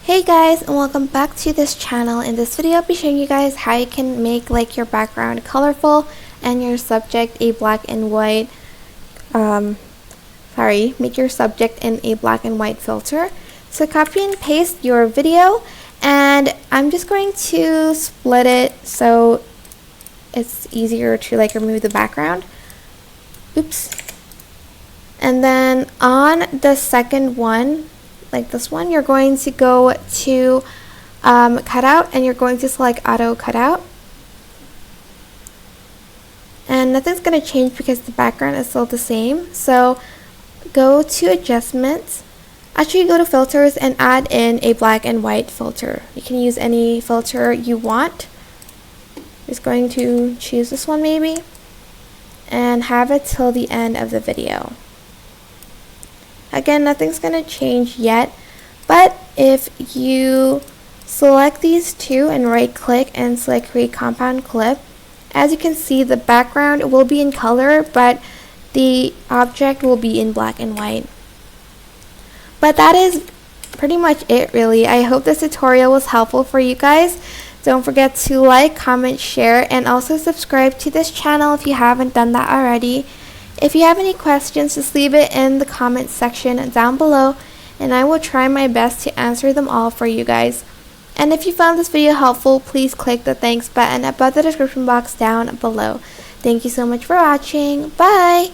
Hey guys, and welcome back to this channel. In this video I'll be showing you guys how you can make like your background colorful and your subject a black and white make your subject in a black and white filter. So copy and paste your video, and I'm just going to split it so it's easier to like remove the background. Oops. And then on the second one, like this one, you're going to go to cutout, and you're going to select auto cutout, and nothing's going to change because the background is still the same. So go to adjustments, actually go to filters and add in a black and white filter. You can use any filter you want. Just going to choose this one maybe and have it till the end of the video. Again, nothing's going to change yet, but if you select these two and right click and select create compound clip, as you can see the background will be in color but the object will be in black and white. But that is pretty much it really. I hope this tutorial was helpful for you guys. Don't forget to like, comment, share, and also subscribe to this channel if you haven't done that already. If you have any questions, just leave it in the comment section down below, and I will try my best to answer them all for you guys. And if you found this video helpful, please click the thanks button above the description box down below. Thank you so much for watching. Bye!